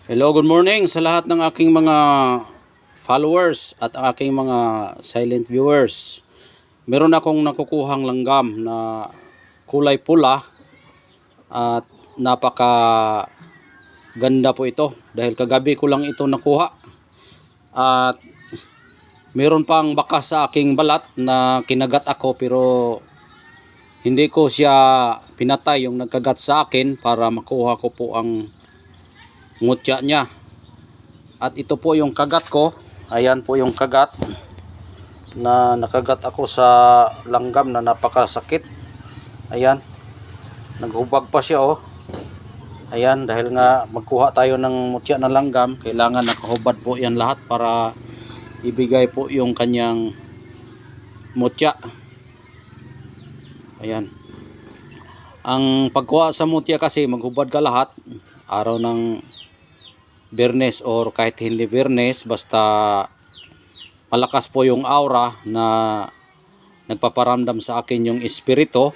Hello, good morning sa lahat ng aking mga followers at aking mga silent viewers. Meron akong nakukuhang langgam na kulay pula at napaka ganda po ito dahil kagabi ko lang ito nakuha. At meron pang baka sa aking balat na kinagat ako pero hindi ko siya pinatay yung nagkagat sa akin para makuha ko po ang ngutya niya. At ito po yung kagat ko. Ayan po yung kagat na nakagat ako sa langgam na napakasakit. Ayan, naghubag pa siya oh. Ayan, dahil nga magkuha tayo ng mutya na langgam, kailangan nakahubad po yan lahat para ibigay po yung kanyang mutya. Ayan, ang pagkuha sa mutya kasi maghubad ka lahat araw ng Biyernes or kahit hindi Biyernes, basta malakas po yung aura na nagpaparamdam sa akin yung espiritu.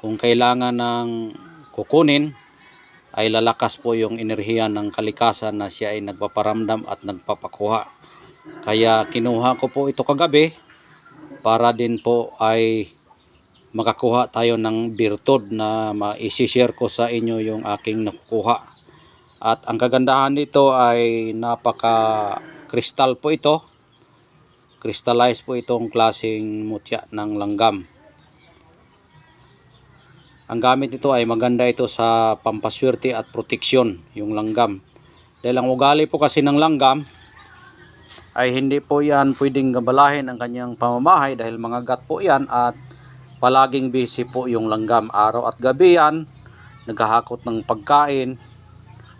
Kung kailangan ng kukunin ay lalakas po yung enerhiya ng kalikasan na siya ay nagpaparamdam at nagpapakuha. Kaya kinuha ko po ito kagabi para din po ay makakuha tayo ng birtud na ma-share ko sa inyo yung aking nakukuha. At ang kagandahan nito ay napaka kristal po ito. Crystallized po itong klaseng mutya ng langgam. Ang gamit nito ay maganda ito sa pampaswerte at proteksyon, yung langgam. Dahil ang ugali po kasi ng langgam ay hindi po yan pwedeng gabalahin ang kanyang pamamahay dahil mga gat po yan at palaging busy po yung langgam. Araw at gabi yan, naghahakot ng pagkain.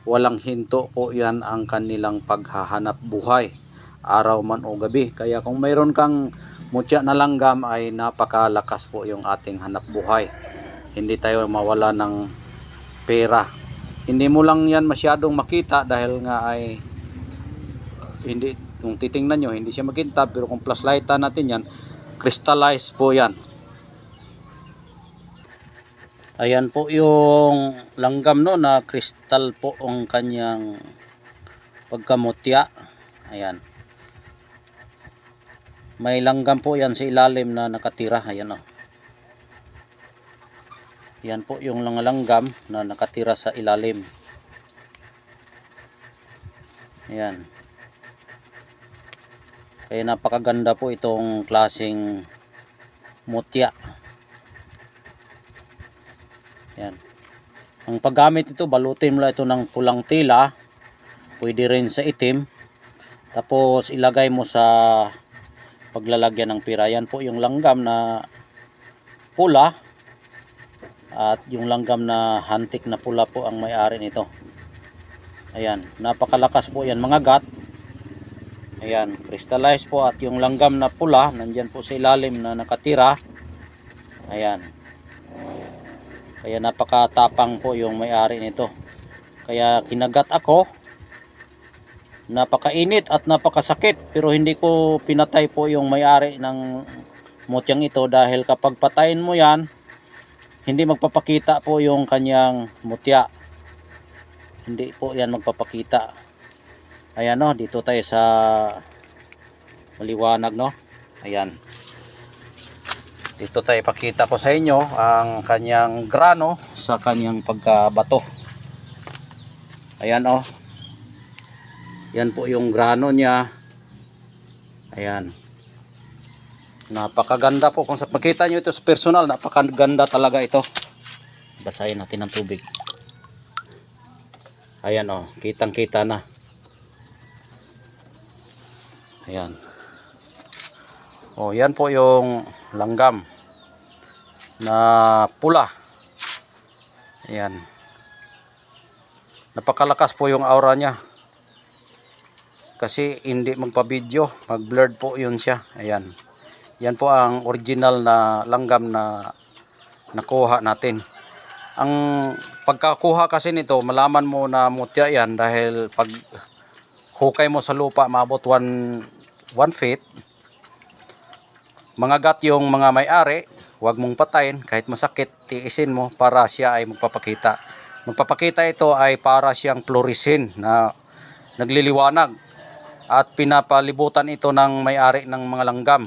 Walang hinto po yan ang kanilang paghahanap buhay, araw man o gabi. Kaya kung mayroon kang mutya na langgam ay napakalakas po yung ating hanap buhay. Hindi tayo mawala ng pera. Hindi mo lang yan masyadong makita dahil nga ay hindi, kung titingnan nyo hindi siya makintab, pero kung flashlightan natin yan, crystallized po yan. Ayan po yung langgam no, na kristal po ang kanyang pagkamutya. Ayan. May langgam po yan sa ilalim na nakatira. Ayan o. Yan po yung langgam na nakatira sa ilalim. Ayan. Kaya napakaganda po itong klaseng mutya. Yan. Ang paggamit ito, balutin mo lang ito ng pulang tela, pwede rin sa itim, tapos ilagay mo sa paglalagyan ng pira. Yan po yung langgam na pula at yung langgam na hantik na pula po ang may-ari nito. Ayan, napakalakas po yan mga gat. Ayan, crystallized po, at yung langgam na pula nandyan po sa ilalim na nakatira. Ayan. Kaya napakatapang po yung may-ari nito. Kaya kinagat ako. Napakainit at napakasakit. Pero hindi ko pinatay po yung may-ari ng mutyang ito. Dahil kapag patayin mo yan, hindi magpapakita po yung kanyang mutya. Hindi po yan magpapakita. Ayan no, dito tayo sa maliwanag no. Ayan. Dito tayo pakita ko sa inyo ang kanyang grano sa kanyang pagkabato. Ayan oh. Yan po yung grano niya. Ayan. Napakaganda po. Kung makita nyo ito sa personal, napakaganda talaga ito. Basahin natin ng tubig. Ayan oh. Kitang kita na. Ayan. Oh, yan po yung langgam na pula. Ayan. Napakalakas po yung aura niya. Kasi hindi magpa-video, mag-blurred po yun siya. Ayan. Yan po ang original na langgam na nakuha natin. Ang pagkakuha kasi nito, malaman mo na mutya yan dahil pag hukay mo sa lupa, maabot 1 feet. Mga gat yung mga may-ari, huwag mong patayin kahit masakit, tiisin mo para siya ay magpapakita. magpapakita ito ay para siyang fluorescent na nagliliwanag at pinapalibutan ito ng may-ari ng mga langgam.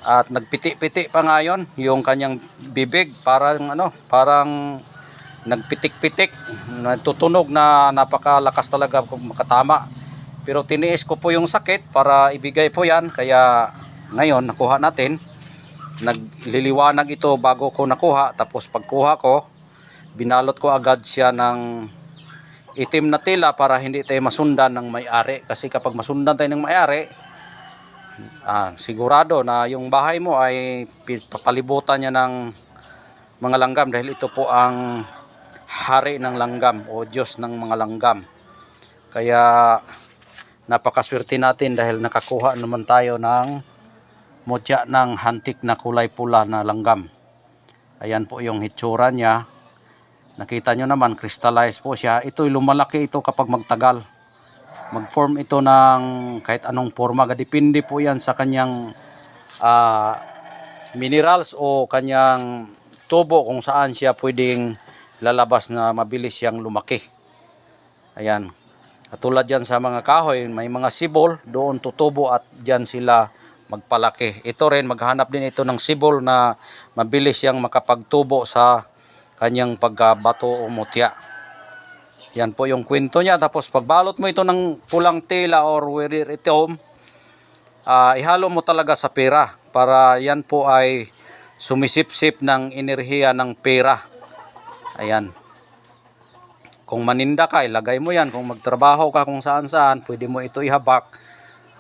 At nagpiti-piti pa ngayon yung kanyang bibig, parang nagpitik-pitik, natutunog na napakalakas talaga kung makatama. Pero tiniis ko po yung sakit para ibigay po yan, kaya ngayon nakuha natin. Nagliliwanag ito bago ko nakuha, tapos pagkuha ko, binalot ko agad siya ng itim na tela para hindi tayo masundan ng may-ari. Kasi kapag masundan tayo ng may-ari, sigurado na yung bahay mo ay papalibutan niya ng mga langgam, dahil ito po ang hari ng langgam o Diyos ng mga langgam. Kaya napakaswerte natin dahil nakakuha naman tayo ng mutya ng hantik na kulay pula na langgam. Ayan po yung hitsura niya. Nakita nyo naman, crystallized po siya. Ito'y lumalaki ito kapag magtagal. Mag-form ito ng kahit anong forma. Depende po yan sa kanyang minerals o kanyang tubo kung saan siya pwedeng lalabas na mabilis siyang lumaki. Ayan. Katulad yan sa mga kahoy, may mga sibol, doon tutubo at dyan sila magpalaki. Ito rin, maghanap din ito ng sibol na mabilis siyang makapagtubo sa kanyang pagbato o mutya. Yan po yung kwento niya. Tapos pagbalot mo ito ng pulang tela or werir ito, ihalo mo talaga sa pera para yan po ay sumisip-sip ng enerhiya ng pera. Ayan. Kung maninda ka, ilagay mo yan. Kung magtrabaho ka kung saan-saan, pwede mo ito ihabak.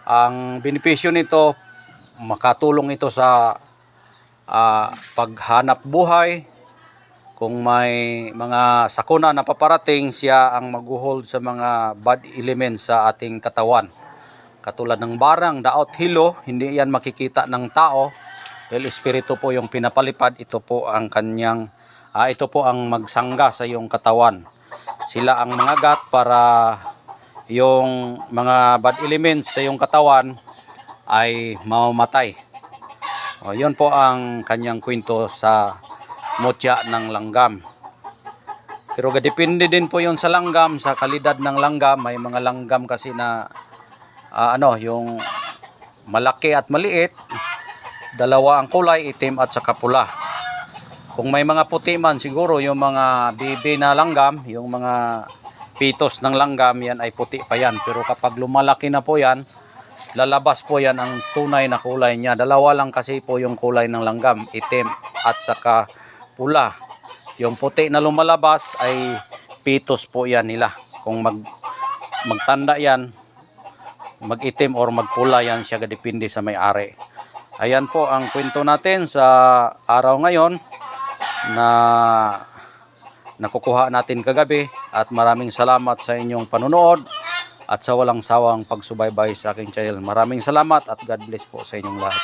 Ang benepisyo nito, makatulong ito sa paghanap buhay. Kung may mga sakuna na paparating, siya ang mag-hold sa mga bad elements sa ating katawan. Katulad ng barang, daot, hilo, hindi yan makikita ng tao. Dahil espiritu po yung pinapalipad, ito po ang kanyang, ito po ang magsangga sa iyong katawan. Sila ang mga gat para yung mga bad elements sa iyong katawan ay mamamatay. O, yun po ang kanyang kwento sa mutya ng langgam. Pero depende din po yun sa langgam, sa kalidad ng langgam. May mga langgam kasi na yung malaki at maliit, dalawa ang kulay, itim at saka pula. Kung may mga puti man, siguro yung mga bibi na langgam, yung mga pitos ng langgam, yan ay puti pa yan. Pero kapag lumalaki na po yan, lalabas po yan ang tunay na kulay niya. Dalawa lang kasi po yung kulay ng langgam, itim at saka pula. Yung puti na lumalabas ay pitos po yan nila. Kung magtanda yan, mag-itim or magpula yan siya, depende sa may-ari. Ayan po ang kwento natin sa araw ngayon na nakukuha natin kagabi, at maraming salamat sa inyong panunood at sa walang sawang pagsubaybay sa aking channel. Maraming salamat at God bless po sa inyong lahat.